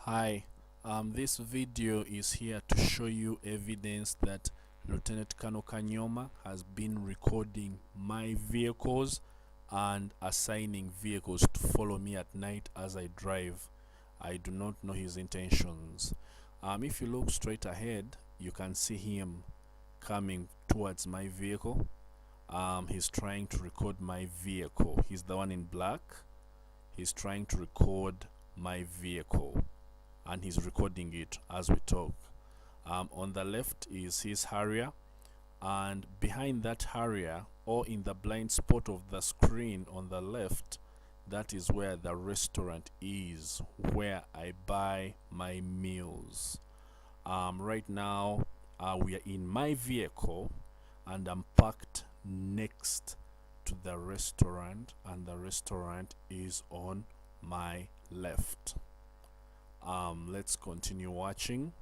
Hi, this video is here to show you evidence that Lieutenant Colonel Kanyoma has been recording my vehicles and assigning vehicles to follow me at night as I drive. I do not know his intentions. If you look straight ahead, you can see him coming towards my vehicle. He's trying to record my vehicle. He's the one in black. He's trying to record my vehicle, and he's recording it as we talk. On the left is his Harrier, and behind that Harrier, or in the blind spot of the screen on the left, that is where the restaurant is, where I buy my meals. Right now we are in my vehicle and I'm parked next to the restaurant, and the restaurant is on my left. Let's continue watching.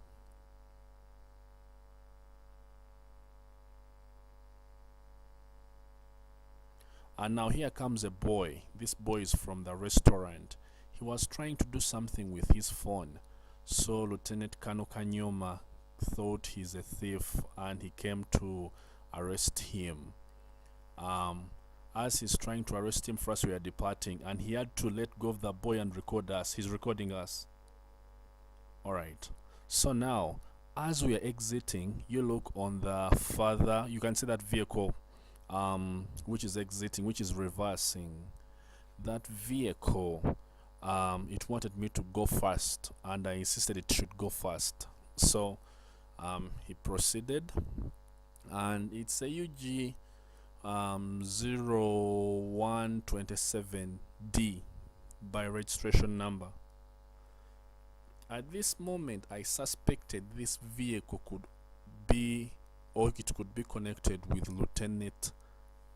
And now here comes a boy. This boy is from the restaurant. He was trying to do something with his phone, so Lieutenant Colonel Kanyoma thought he's a thief and he came to arrest him. As he's trying to arrest him, first we are departing, and he had to let go of the boy and record us. He's recording us. Alright, so now as we are exiting, you look on the further, you can see that vehicle which is exiting, which is reversing. That vehicle, it wanted me to go fast, and I insisted it should go fast. So he proceeded, and it's a UG 0127D by registration number. At this moment, I suspected this vehicle could be, or it could be connected with Lieutenant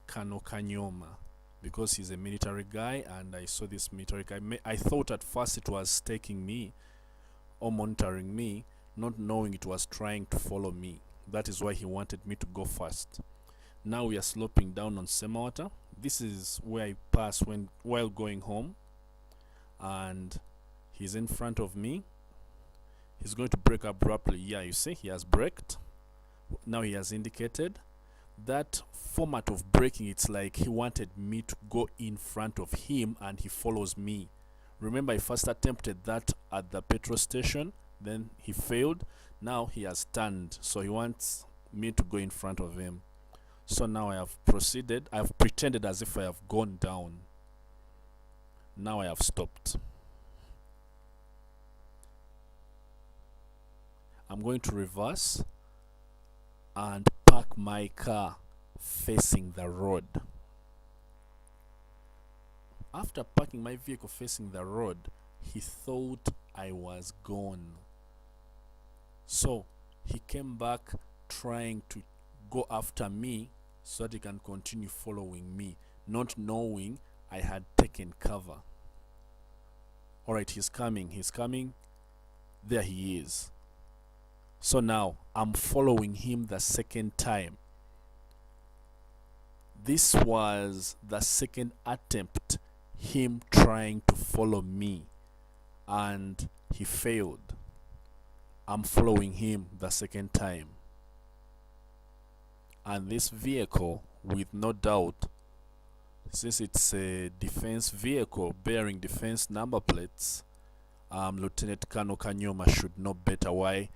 Colonel Kanyoma, because he's a military guy, and I saw this military guy. I thought at first it was taking me or monitoring me, not knowing it was trying to follow me. That is why he wanted me to go fast. Now we are sloping down on Semawater. This is where I pass while going home, and he's in front of me. He's going to brake abruptly. Yeah, you see, he has braked. Now he has indicated. That format of braking, it's like he wanted me to go in front of him and he follows me. Remember, I first attempted that at the petrol station, then he failed. Now he has turned, so he wants me to go in front of him. So now I have proceeded. I have pretended as if I have gone down. Now I have stopped. I'm going to reverse and park my car facing the road. After parking my vehicle facing the road, he thought I was gone. So he came back trying to go after me so that he can continue following me, not knowing I had taken cover. Alright, he's coming. There he is. So now I'm following him the second time. This was the second attempt, him trying to follow me, and he failed. I'm following him the second time. And this vehicle, with no doubt, since it's a defense vehicle bearing defense number plates, Lieutenant Colonel Kanyoma should know better why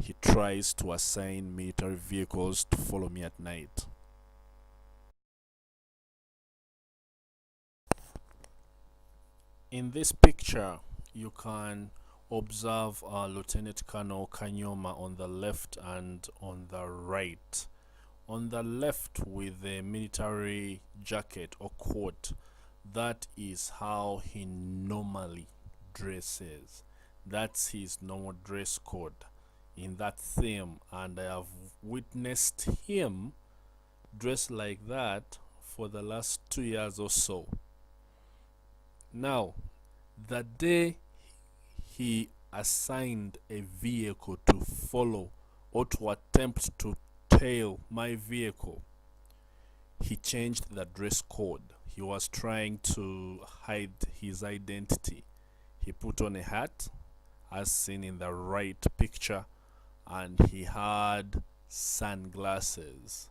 he tries to assign military vehicles to follow me at night. In this picture, you can observe Lieutenant Colonel Kanyoma on the left and on the right. On the left with a military jacket or coat, that is how he normally dresses. That's his normal dress code in that theme, and I have witnessed him dress like that for the last 2 years or so. Now, the day he assigned a vehicle to follow or to attempt to tail my vehicle, he changed the dress code. He was trying to hide his identity. He put on a hat as seen in the right picture, and he had sunglasses.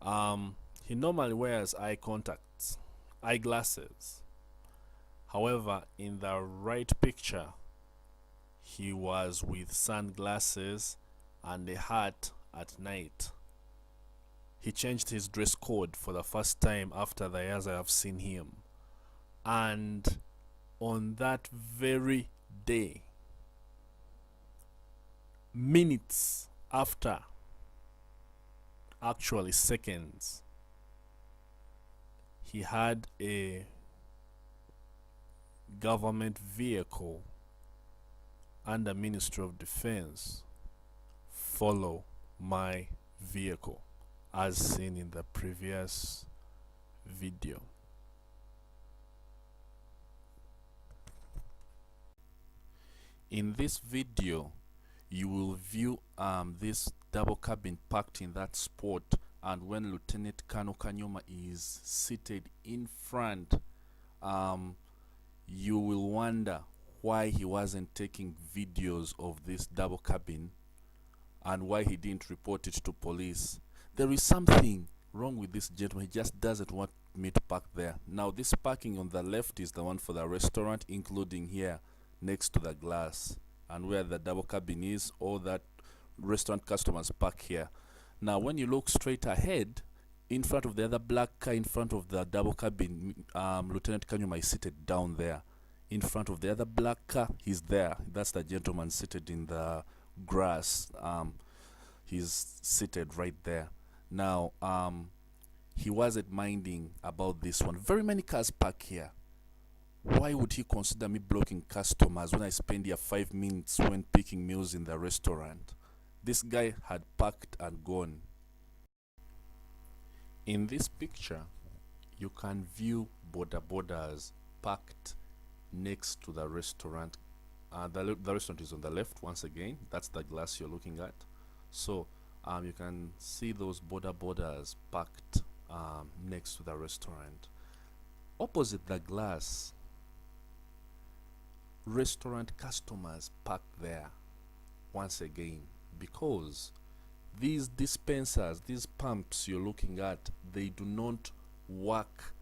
He normally wears eyeglasses. However, in the right picture, he was with sunglasses and a hat at night. He changed his dress code for the first time after the years I have seen him. And on that very day, minutes after, actually seconds, he had a government vehicle under Ministry of Defense follow my vehicle, as seen in the previous video. In this video, you will view this double cabin parked in that spot, and when Lieutenant Colonel Kanyoma is seated in front, you will wonder why he wasn't taking videos of this double cabin and why he didn't report it to police. There is something wrong with this gentleman. He just doesn't want me to park there. Now, this parking on the left is the one for the restaurant, including here next to the glass, and where the double cabin is, all that restaurant customers park here. Now, when you look straight ahead, in front of the other black car in front of the double cabin, Lieutenant Kanyoma is seated down there. In front of the other black car, he's there. That's the gentleman seated in the grass. He's seated right there. Now, he wasn't minding about this one. Very many cars park here. Why would he consider me blocking customers when I spend here 5 minutes when picking meals in the restaurant? This guy had parked and gone. In this picture, you can view borders parked next to the restaurant. The restaurant is on the left once again. That's the glass you're looking at. So you can see those borders parked next to the restaurant. Opposite the glass, restaurant customers parked there once again, because these dispensers, these pumps you're looking at, they do not work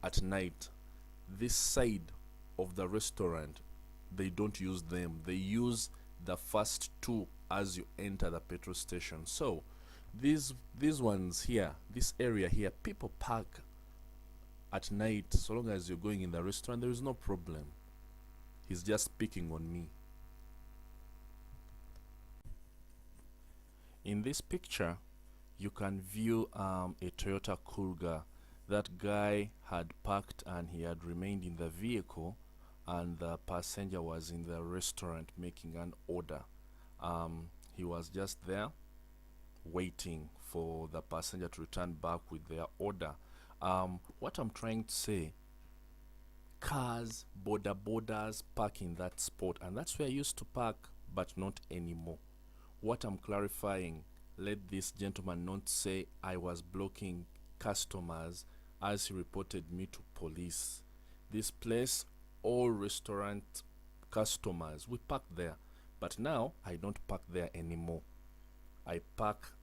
at night. This side of the restaurant, they don't use them. They use the first two as you enter the petrol station. So these ones here, this area here, people park at night. So long as you're going in the restaurant, there is no problem. He's just picking on me. In this picture, you can view a Toyota Courier. That guy had parked and he had remained in the vehicle, and the passenger was in the restaurant making an order. He was just there waiting for the passenger to return back with their order. What I'm trying to say, cars, borders park in that spot, and that's where I used to park, but not anymore. What I'm clarifying, let this gentleman not say I was blocking customers as he reported me to police. This place, all restaurant customers, we park there, but now I don't park there anymore. I park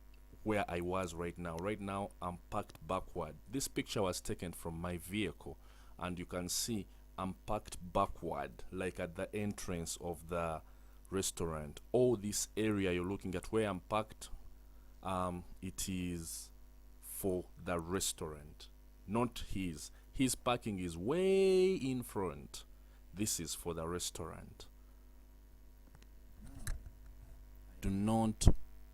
where I was right now. Right now I'm parked backward. This picture was taken from my vehicle, and you can see I'm parked backward, like at the entrance of the restaurant. All this area you're looking at where I'm parked, it is for the restaurant, not his. His parking is way in front. This is for the restaurant. Do not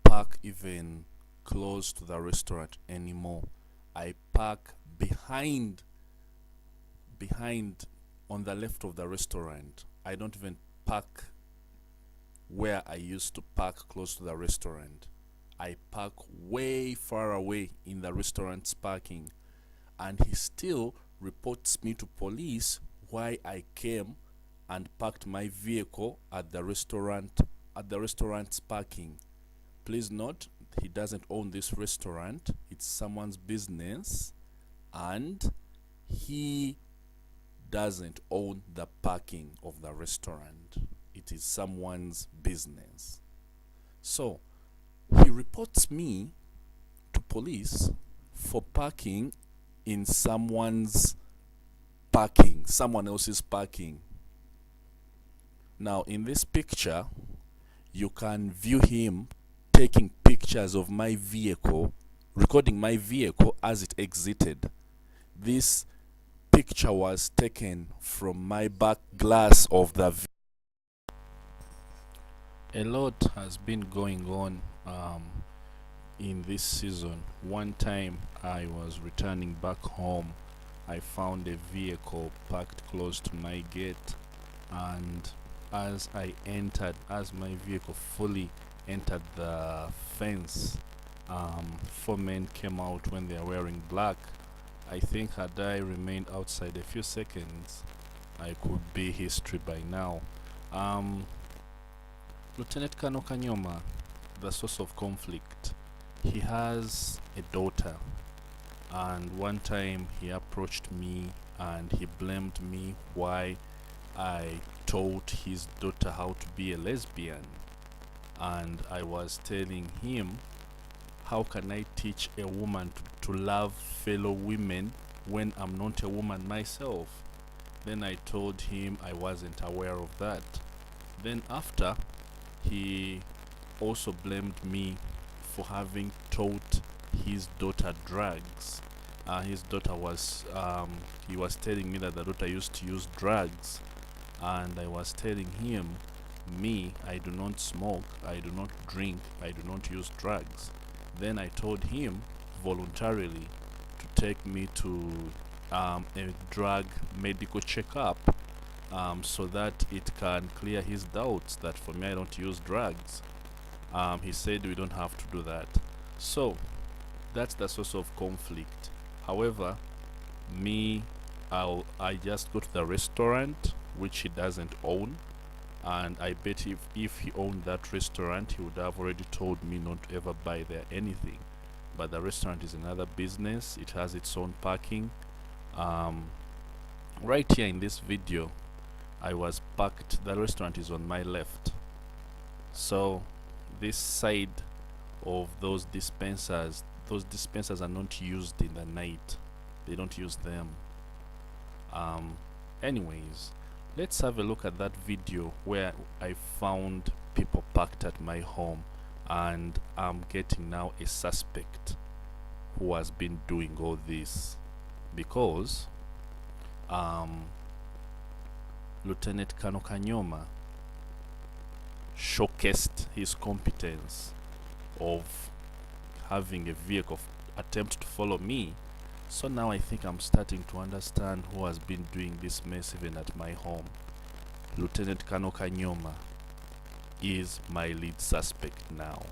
park even close to the restaurant anymore. I park behind on the left of the restaurant. I don't even park where I used to park close to the restaurant. I park way far away in the restaurant's parking, and he still reports me to police why I came and parked my vehicle at the restaurant's parking. Please note, he doesn't own this restaurant. It's someone's business, and he doesn't own the parking of the restaurant. it is someone's business. So he reports me to police for parking in someone else's parking. Now in this picture you can view him taking pictures of my vehicle, recording my vehicle as it exited. This picture was taken from my back glass of the vehicle. A lot has been going on in this season. One time I was returning back home, I found a vehicle parked close to my gate, and as my vehicle fully entered the fence, 4 men came out when they are wearing black. I think had I remained outside a few seconds, I could be history by now. Lieutenant Colonel Kanyoma, the source of conflict, he has a daughter, and one time he approached me and he blamed me why I taught his daughter how to be a lesbian. And I was telling him, how can I teach a woman to love fellow women when I'm not a woman myself? Then I told him I wasn't aware of that. Then after, he also blamed me for having taught his daughter drugs. His daughter was, he was telling me that the daughter used to use drugs, and I was telling him, me, I do not smoke, I do not drink, I do not use drugs. Then I told him voluntarily to take me to a drug medical checkup, so that it can clear his doubts that for me I don't use drugs. He said we don't have to do that. So that's the source of conflict. However, me, I just go to the restaurant which he doesn't own, and I bet if he owned that restaurant, he would have already told me not to ever buy there anything. But the restaurant is another business, it has its own parking. Right here in this video, I was parked, the restaurant is on my left, so this side of those dispensers are not used in the night, they don't use them. Anyways, let's have a look at that video where I found people parked at my home, and I'm getting now a suspect who has been doing all this, because Lieutenant Colonel Kanyoma showcased his competence of having a vehicle attempt to follow me. So now I think I'm starting to understand who has been doing this mess even at my home. Lieutenant Colonel Kanyoma is my lead suspect now.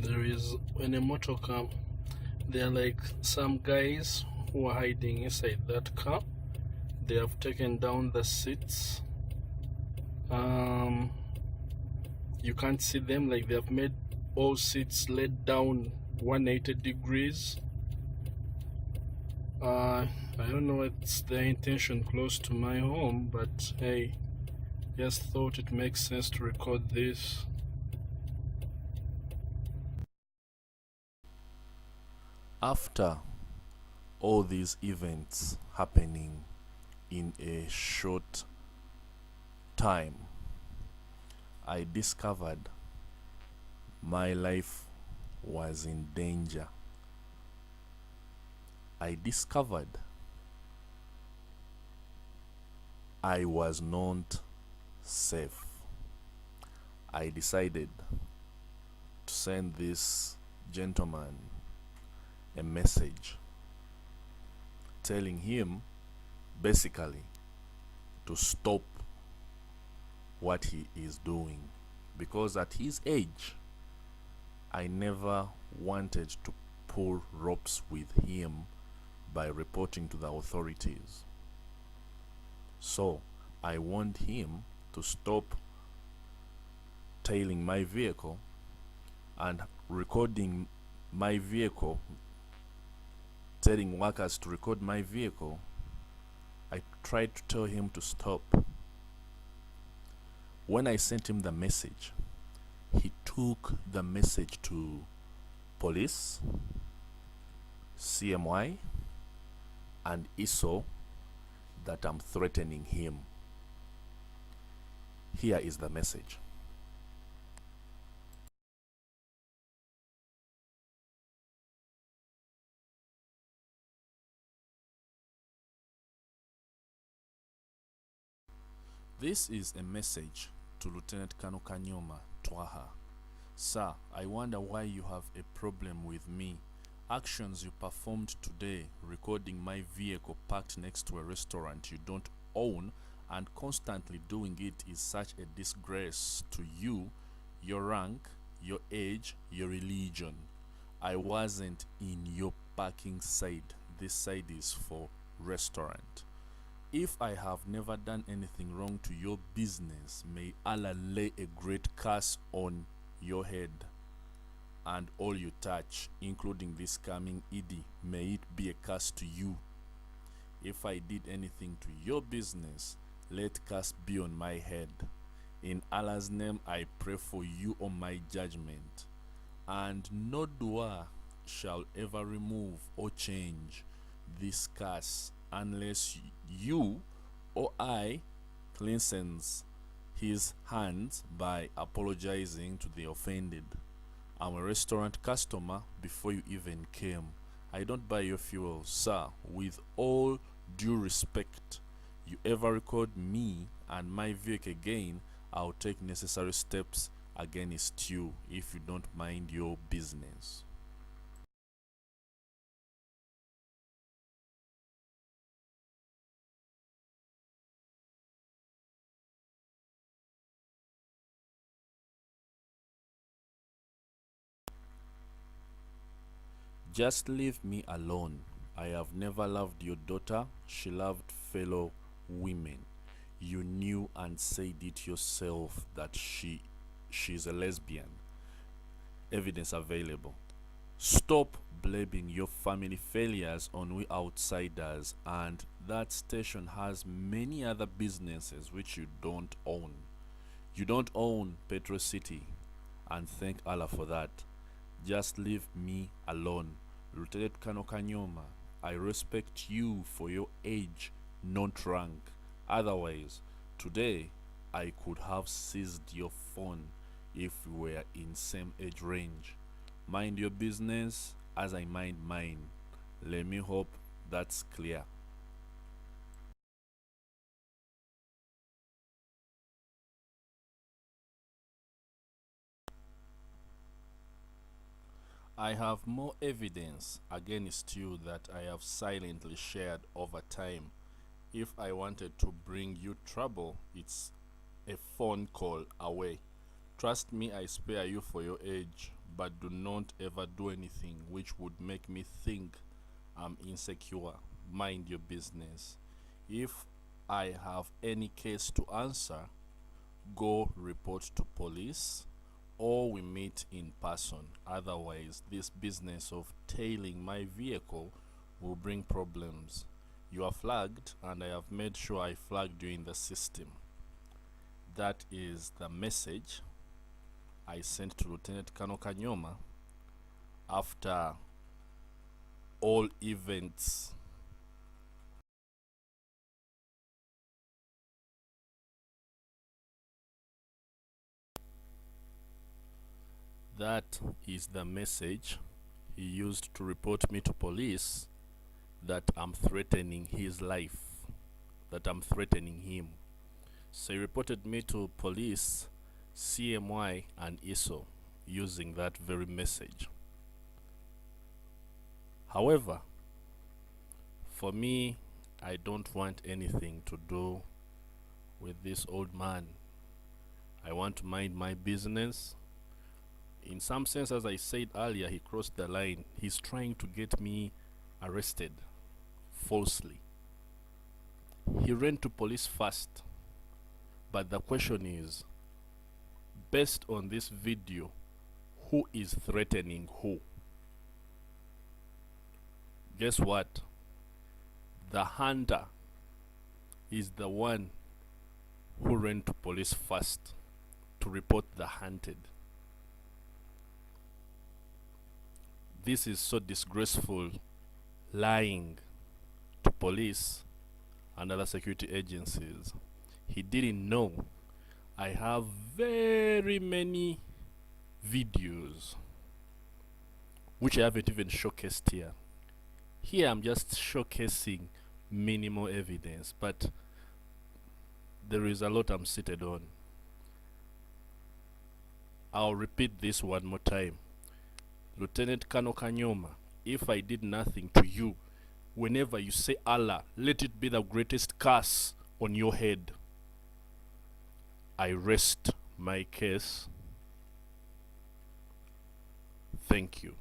There is, when a motor car, there are like some guys who are hiding inside that car. They have taken down the seats. You can't see them, like they have made all seats laid down 180 degrees. I don't know what's their intention close to my home, but hey, just thought it makes sense to record this. After all these events happening in a short time, I discovered my life was in danger. I discovered I was not safe. I decided to send this gentleman a message telling him basically to stop what he is doing, because at his age I never wanted to pull ropes with him by reporting to the authorities. So I warned him to stop tailing my vehicle and recording my vehicle, telling workers to record my vehicle. I tried to tell him to stop. When I sent him the message, he took the message to police, CMY, and ISO that I'm threatening him. Here is the message. This is a message to Lieutenant Colonel Kanyoma, Twaha. Sir, I wonder why you have a problem with me. Actions you performed today, recording my vehicle parked next to a restaurant you don't own and constantly doing it, is such a disgrace to you, your rank, your age, your religion. I wasn't in your parking side. This side is for restaurant. If I have never done anything wrong to your business, may Allah lay a great curse on your head and all you touch, including this coming Eid. May it be a curse to you. If I did anything to your business, let curse be on my head. In Allah's name I pray for you on my judgment, and no dua shall ever remove or change this curse unless you or I cleanses his hands by apologizing to the offended. I'm a restaurant customer before you even came. I don't buy your fuel, sir. With all due respect, you ever record me and my vehicle again, I'll take necessary steps against you if you don't mind your business. Just leave me alone. I have never loved your daughter. She loved fellow women. You knew and said it yourself that she's a lesbian. Evidence available. Stop blaming your family failures on we outsiders, and that station has many other businesses which you don't own. You don't own Petrocity, and thank Allah for that. Just leave me alone. Lieutenant Colonel Kanyoma, I respect you for your age, not rank. Otherwise, today I could have seized your phone if we were in same age range. Mind your business as I mind mine. Let me hope that's clear. I have more evidence against you that I have silently shared over time. If I wanted to bring you trouble, it's a phone call away. Trust me, I spare you for your age, but do not ever do anything which would make me think I'm insecure. Mind your business. If I have any case to answer, go report to police or we meet in person. Otherwise, this business of tailing my vehicle will bring problems. You are flagged, and I have made sure I flagged you in the system. That is the message I sent to Lieutenant Colonel Kanyoma after all events. That is the message he used to report me to police, that I'm threatening his life, that I'm threatening him. So he reported me to police, CMY, and ISO using that very message. However, for me, I don't want anything to do with this old man. I want to mind my business. In some sense, as I said earlier, he crossed the line. He's trying to get me arrested. falsely. He ran to police first, but the question is, based on this video, who is threatening who? Guess what? The hunter is the one who ran to police first to report the hunted. This is so disgraceful, lying to police and other security agencies. He didn't know. I have very many videos which I haven't even showcased here. Here I'm just showcasing minimal evidence, but there is a lot I'm seated on. I'll repeat this one more time. Lieutenant Colonel Kanyoma, if I did nothing to you, whenever you say Allah, let it be the greatest curse on your head. I rest my case. Thank you.